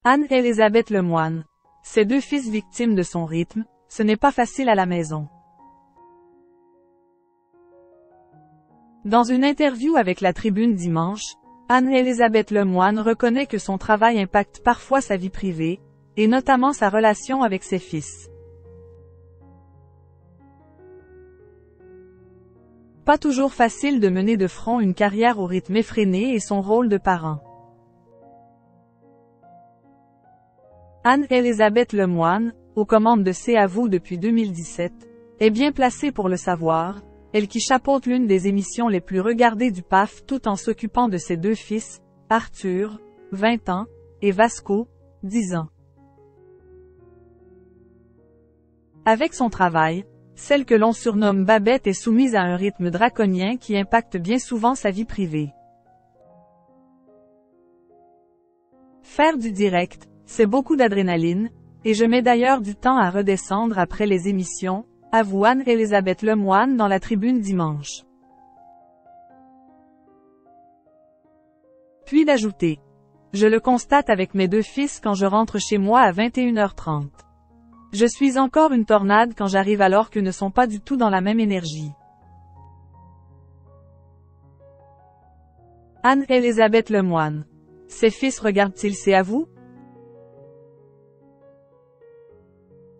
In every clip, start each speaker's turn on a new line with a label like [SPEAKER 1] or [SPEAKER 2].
[SPEAKER 1] Anne-Élisabeth Lemoine. Ses deux fils victimes de son rythme, ce n'est pas facile à la maison. Dans une interview avec la Tribune dimanche, Anne-Élisabeth Lemoine reconnaît que son travail impacte parfois sa vie privée, et notamment sa relation avec ses fils. Pas toujours facile de mener de front une carrière au rythme effréné et son rôle de parent. Anne-Élisabeth Lemoine, aux commandes de C'est à vous depuis 2017, est bien placée pour le savoir, elle qui chapeaute l'une des émissions les plus regardées du PAF tout en s'occupant de ses deux fils, Arthur, 20 ans, et Vasco, 10 ans. Avec son travail, celle que l'on surnomme Babette est soumise à un rythme draconien qui impacte bien souvent sa vie privée. Faire du direct, c'est beaucoup d'adrénaline, et je mets d'ailleurs du temps à redescendre après les émissions, avoue Anne-Élisabeth Lemoine dans la Tribune dimanche. Puis d'ajouter: je le constate avec mes deux fils quand je rentre chez moi à 21h30. Je suis encore une tornade quand j'arrive alors qu'eux ne sont pas du tout dans la même énergie. Anne-Élisabeth Lemoine. Ses fils regardent-ils C'est à vous?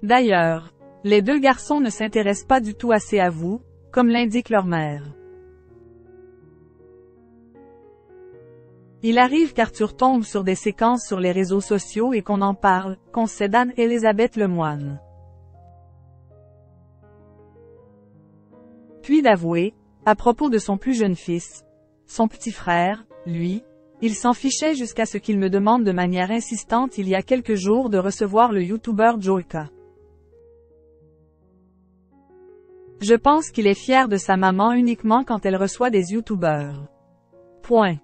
[SPEAKER 1] D'ailleurs, les deux garçons ne s'intéressent pas du tout à C'est à vous, comme l'indique leur mère. Il arrive qu'Arthur tombe sur des séquences sur les réseaux sociaux et qu'on en parle, concède Anne-Élisabeth Lemoine. Puis d'avouer, à propos de son plus jeune fils, son petit frère, lui, il s'en fichait jusqu'à ce qu'il me demande de manière insistante il y a quelques jours de recevoir le youtubeur Joyka. Je pense qu'il est fier de sa maman uniquement quand elle reçoit des youtubeurs. Point.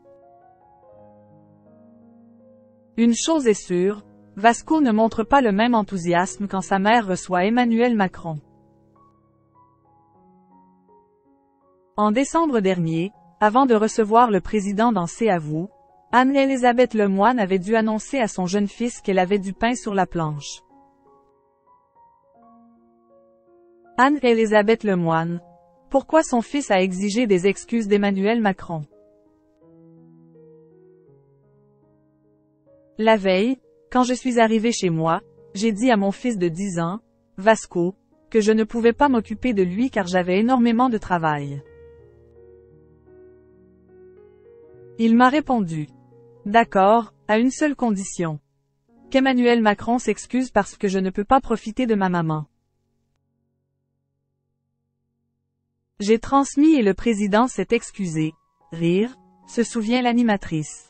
[SPEAKER 1] Une chose est sûre, Vasco ne montre pas le même enthousiasme quand sa mère reçoit Emmanuel Macron. En décembre dernier, avant de recevoir le président dans C'est à vous, Anne-Élisabeth Lemoine avait dû annoncer à son jeune fils qu'elle avait du pain sur la planche. Anne-Élisabeth Lemoine. Pourquoi son fils a exigé des excuses d'Emmanuel Macron? La veille, quand je suis arrivée chez moi, j'ai dit à mon fils de 10 ans, Vasco, que je ne pouvais pas m'occuper de lui car j'avais énormément de travail. Il m'a répondu: d'accord, à une seule condition. Qu'Emmanuel Macron s'excuse parce que je ne peux pas profiter de ma maman. J'ai transmis et le président s'est excusé. Rire, se souvient l'animatrice.